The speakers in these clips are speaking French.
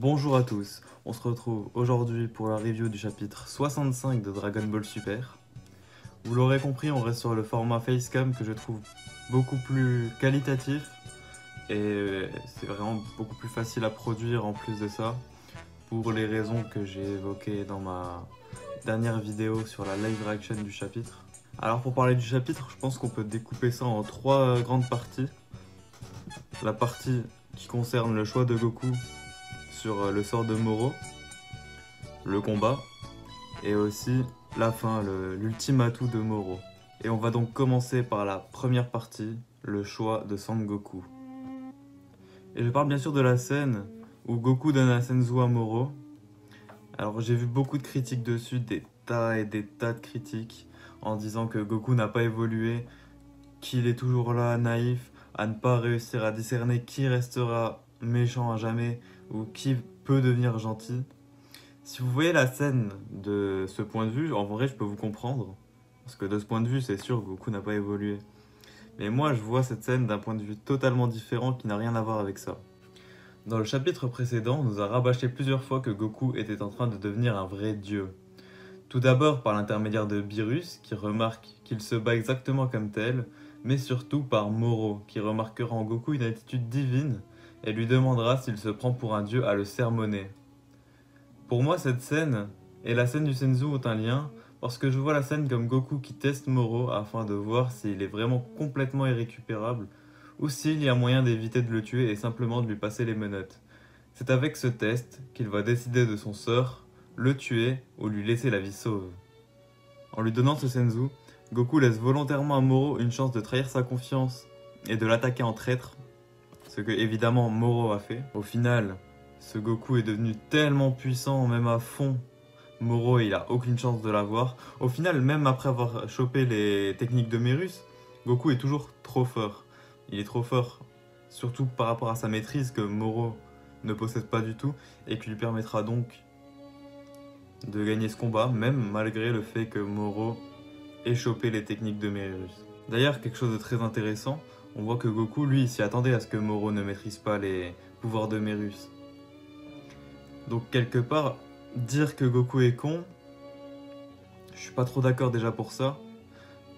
Bonjour à tous, on se retrouve aujourd'hui pour la review du chapitre 65 de Dragon Ball Super. Vous l'aurez compris, on reste sur le format Facecam que je trouve beaucoup plus qualitatif et c'est vraiment beaucoup plus facile à produire en plus de ça, pour les raisons que j'ai évoquées dans ma dernière vidéo sur la live reaction du chapitre. Alors pour parler du chapitre, je pense qu'on peut découper ça en trois grandes parties. La partie qui concerne le choix de Goku sur le sort de Moro, le combat, et aussi la fin, l'ultime atout de Moro. Et on va donc commencer par la première partie, le choix de Sangoku. Et je parle bien sûr de la scène où Goku donne la Senzu à Moro. Alors j'ai vu beaucoup de critiques dessus, des tas et des tas de critiques, en disant que Goku n'a pas évolué, qu'il est toujours là, naïf, à ne pas réussir à discerner qui restera méchant à jamais ou qui peut devenir gentil. Si vous voyez la scène de ce point de vue, en vrai je peux vous comprendre, parce que de ce point de vue c'est sûr Goku n'a pas évolué. Mais moi je vois cette scène d'un point de vue totalement différent qui n'a rien à voir avec ça. Dans le chapitre précédent, on nous a rabâché plusieurs fois que Goku était en train de devenir un vrai dieu. Tout d'abord par l'intermédiaire de Beerus, qui remarque qu'il se bat exactement comme tel, mais surtout par Moro, qui remarquera en Goku une attitude divine et lui demandera s'il se prend pour un dieu à le sermonner. Pour moi, cette scène et la scène du Senzu ont un lien, parce que je vois la scène comme Goku qui teste Moro afin de voir s'il est vraiment complètement irrécupérable, ou s'il y a moyen d'éviter de le tuer et simplement de lui passer les menottes. C'est avec ce test qu'il va décider de son sort, le tuer ou lui laisser la vie sauve. En lui donnant ce Senzu, Goku laisse volontairement à Moro une chance de trahir sa confiance et de l'attaquer en traître, ce que évidemment Moro a fait. Au final, ce Goku est devenu tellement puissant, même à fond, Moro il a aucune chance de l'avoir. Au final, même après avoir chopé les techniques de Merus, Goku est toujours trop fort. Il est trop fort, surtout par rapport à sa maîtrise que Moro ne possède pas du tout et qui lui permettra donc de gagner ce combat, même malgré le fait que Moro ait chopé les techniques de Merus. D'ailleurs, quelque chose de très intéressant, on voit que Goku, lui, s'y attendait à ce que Moro ne maîtrise pas les pouvoirs de Merus. Donc quelque part, dire que Goku est con, je suis pas trop d'accord déjà pour ça,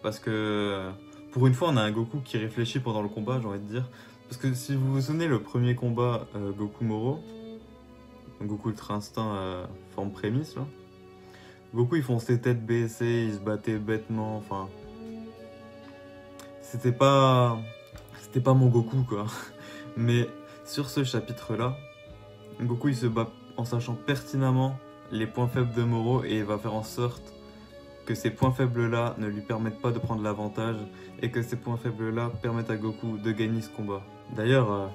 parce que pour une fois on a un Goku qui réfléchit pendant le combat, j'ai envie de dire. Parce que si vous vous souvenez, le premier combat Goku-Moro, Goku Ultra Instinct forme prémisse là, Goku il fonçait tête baissée, il se battait bêtement, enfin... C'était pas mon Goku quoi. Mais sur ce chapitre là, Goku il se bat en sachant pertinemment les points faibles de Moro et il va faire en sorte que ces points faibles là ne lui permettent pas de prendre l'avantage et que ces points faibles là permettent à Goku de gagner ce combat. D'ailleurs,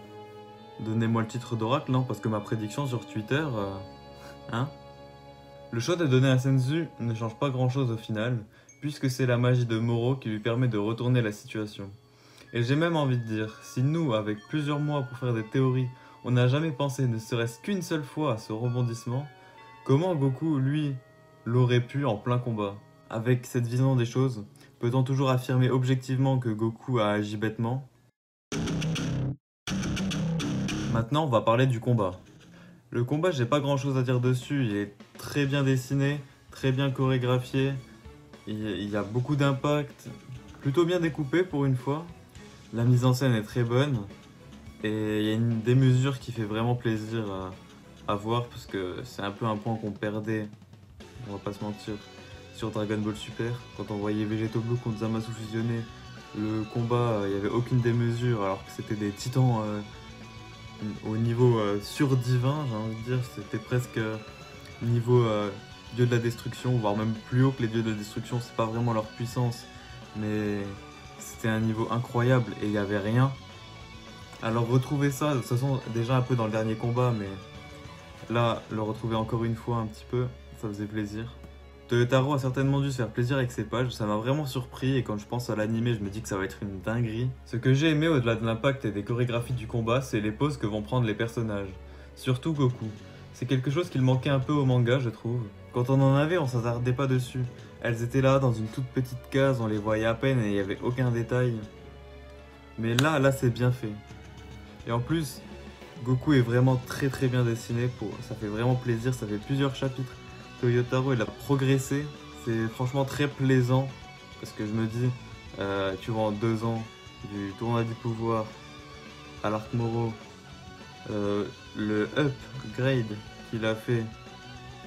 donnez-moi le titre d'oracle, non, parce que ma prédiction sur Twitter, hein. Le choix de donner un Senzu ne change pas grand chose au final, puisque c'est la magie de Moro qui lui permet de retourner la situation. Et j'ai même envie de dire, si nous, avec plusieurs mois pour faire des théories, on n'a jamais pensé ne serait-ce qu'une seule fois à ce rebondissement, comment Goku, lui, l'aurait pu en plein combat? Avec cette vision des choses, peut-on toujours affirmer objectivement que Goku a agi bêtement? Maintenant, on va parler du combat. Le combat, j'ai pas grand chose à dire dessus, il est très bien dessiné, très bien chorégraphié, il y a beaucoup d'impact, plutôt bien découpé pour une fois. La mise en scène est très bonne, et il y a une démesure qui fait vraiment plaisir à voir, parce que c'est un peu un point qu'on perdait, on va pas se mentir, sur Dragon Ball Super. Quand on voyait Végéto Blue contre Zamasu fusionné, le combat, il n'y avait aucune démesure, alors que c'était des titans au niveau surdivin, j'ai envie de dire. C'était presque niveau dieu de la destruction, voire même plus haut que les dieux de la destruction. C'est pas vraiment leur puissance, mais c'était un niveau incroyable et il n'y avait rien. Alors retrouver ça, de toute façon déjà un peu dans le dernier combat, mais là, le retrouver encore une fois un petit peu, ça faisait plaisir. Toyotaro a certainement dû se faire plaisir avec ses pages, ça m'a vraiment surpris et quand je pense à l'animé, je me dis que ça va être une dinguerie. Ce que j'ai aimé au-delà de l'impact et des chorégraphies du combat, c'est les poses que vont prendre les personnages. Surtout Goku. C'est quelque chose qu'il manquait un peu au manga, je trouve. Quand on en avait, on s'attardait pas dessus. Elles étaient là dans une toute petite case, on les voyait à peine et il n'y avait aucun détail. Mais là c'est bien fait. Et en plus, Goku est vraiment très bien dessiné, ça fait vraiment plaisir, ça fait plusieurs chapitres. Toyotaro il a progressé, c'est franchement très plaisant parce que je me dis, tu vois en 2 ans, du tournoi du pouvoir à l'arc Moro, le upgrade qu'il a fait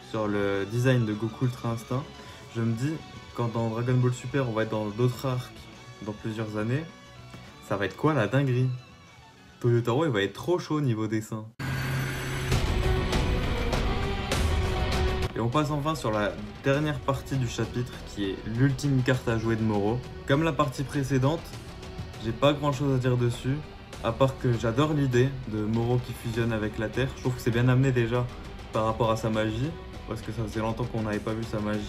sur le design de Goku Ultra Instinct, je me dis, quand dans Dragon Ball Super on va être dans d'autres arcs dans plusieurs années, ça va être quoi la dinguerie? Toyotaro il va être trop chaud niveau dessin. Et on passe enfin sur la dernière partie du chapitre qui est l'ultime carte à jouer de Moro. Comme la partie précédente, j'ai pas grand chose à dire dessus, à part que j'adore l'idée de Moro qui fusionne avec la Terre. Je trouve que c'est bien amené déjà par rapport à sa magie, parce que ça faisait longtemps qu'on n'avait pas vu sa magie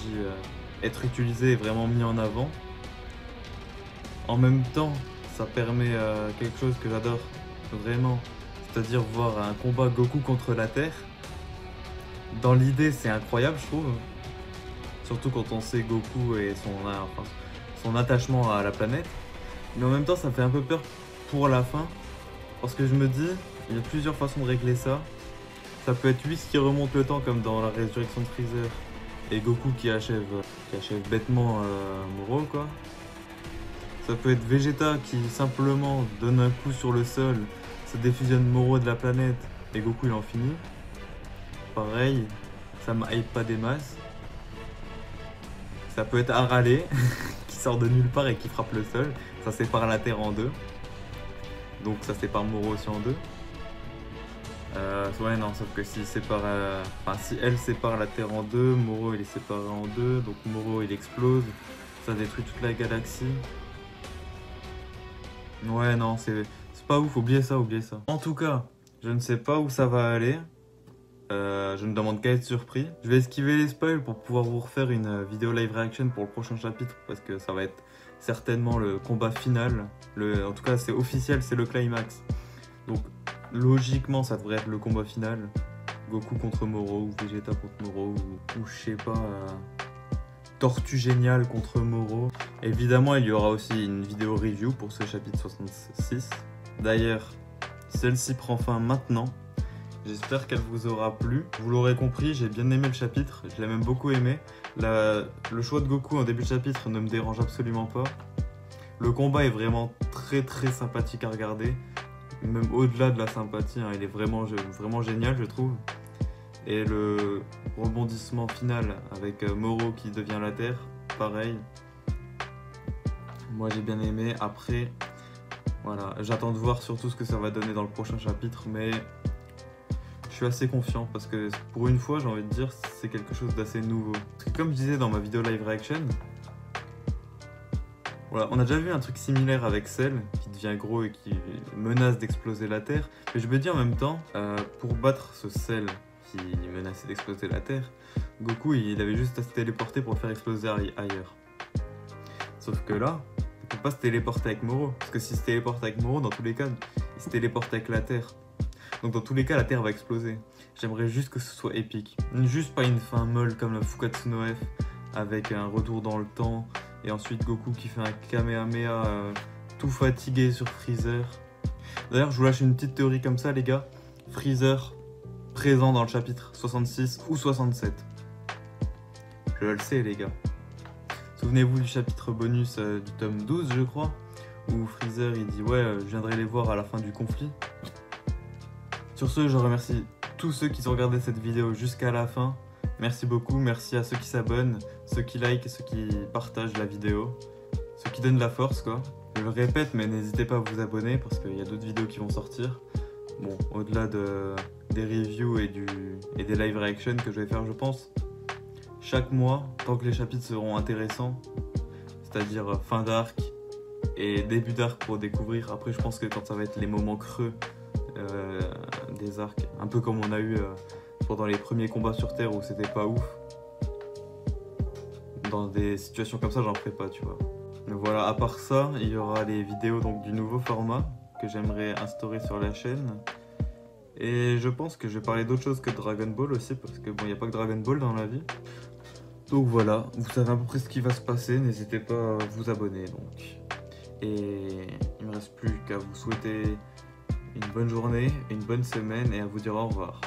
être utilisée et vraiment mis en avant. En même temps, ça permet quelque chose que j'adore vraiment, c'est-à-dire voir un combat Goku contre la Terre. Dans l'idée, c'est incroyable, je trouve. Surtout quand on sait Goku et son attachement à la planète. Mais en même temps, ça me fait un peu peur pour la fin. Parce que je me dis, il y a plusieurs façons de régler ça. Ça peut être Whis qui remonte le temps, comme dans la résurrection de Freezer. Et Goku qui achève bêtement Moro, quoi. Ça peut être Vegeta qui simplement donne un coup sur le sol, ça défusionne Moro de la planète et Goku il en finit. Pareil, ça me hype pas des masses. Ça peut être Arale qui sort de nulle part et qui frappe le sol. Ça sépare la Terre en deux. Donc ça sépare Moro aussi en deux. Ouais non, sauf que si elle sépare la Terre en deux, Moro il est séparé en deux, donc Moro il explose, ça détruit toute la galaxie. Ouais, non, c'est pas ouf, oubliez ça, oubliez ça. En tout cas, je ne sais pas où ça va aller. Je ne demande qu'à être surpris. Je vais esquiver les spoils pour pouvoir vous refaire une vidéo live reaction pour le prochain chapitre, parce que ça va être certainement le combat final. En tout cas, c'est officiel, c'est le climax. Donc, logiquement, ça devrait être le combat final. Goku contre Moro, ou Vegeta contre Moro, ou je sais pas... Tortue géniale contre Moro. Évidemment, il y aura aussi une vidéo review pour ce chapitre 66. D'ailleurs, celle-ci prend fin maintenant. J'espère qu'elle vous aura plu. Vous l'aurez compris, j'ai bien aimé le chapitre. Je l'ai même beaucoup aimé. Le choix de Goku en début de chapitre ne me dérange absolument pas. Le combat est vraiment très sympathique à regarder. Même au-delà de la sympathie, hein, il est vraiment génial, je trouve. Et le rebondissement final avec Moro qui devient la Terre, pareil. Moi j'ai bien aimé. Après, voilà, j'attends de voir surtout ce que ça va donner dans le prochain chapitre, mais je suis assez confiant parce que pour une fois, j'ai envie de dire, c'est quelque chose d'assez nouveau. Parce que comme je disais dans ma vidéo live reaction, voilà, on a déjà vu un truc similaire avec Cell qui devient gros et qui menace d'exploser la Terre. Mais je me dis en même temps, pour battre ce Cell qui menaçait d'exploser la Terre, Goku il avait juste à se téléporter pour le faire exploser ailleurs. Sauf que là, il peut pas se téléporter avec Moro, parce que s'il se téléporte avec Moro, dans tous les cas, il se téléporte avec la Terre. Donc dans tous les cas, la Terre va exploser. J'aimerais juste que ce soit épique. Juste pas une fin molle comme la Fukatsu no F, avec un retour dans le temps, et ensuite Goku qui fait un Kamehameha tout fatigué sur Freezer. D'ailleurs, je vous lâche une petite théorie comme ça, les gars. Freezer présent dans le chapitre 66 ou 67. Je le sais, les gars. Souvenez-vous du chapitre bonus du tome 12, je crois, où Freezer il dit ouais, je viendrai les voir à la fin du conflit. Sur ce, je remercie tous ceux qui ont regardé cette vidéo jusqu'à la fin. Merci beaucoup, merci à ceux qui s'abonnent, ceux qui likent, ceux qui partagent la vidéo, ceux qui donnent la force, quoi. Je le répète, mais n'hésitez pas à vous abonner parce qu'il y a d'autres vidéos qui vont sortir. Bon, au-delà des reviews et des live reactions que je vais faire, je pense, chaque mois, tant que les chapitres seront intéressants, c'est-à-dire fin d'arc et début d'arc pour découvrir. Après, je pense que quand ça va être les moments creux des arcs, un peu comme on a eu pendant les premiers combats sur Terre où c'était pas ouf, dans des situations comme ça, j'en ferai pas, tu vois. Mais voilà, à part ça, il y aura les vidéos donc, du nouveau format que j'aimerais instaurer sur la chaîne. Et je pense que je vais parler d'autre chose que Dragon Ball aussi, parce que bon, il n'y a pas que Dragon Ball dans la vie. Donc voilà, vous savez à peu près ce qui va se passer, n'hésitez pas à vous abonner donc. Et il me reste plus qu'à vous souhaiter une bonne journée, une bonne semaine et à vous dire au revoir.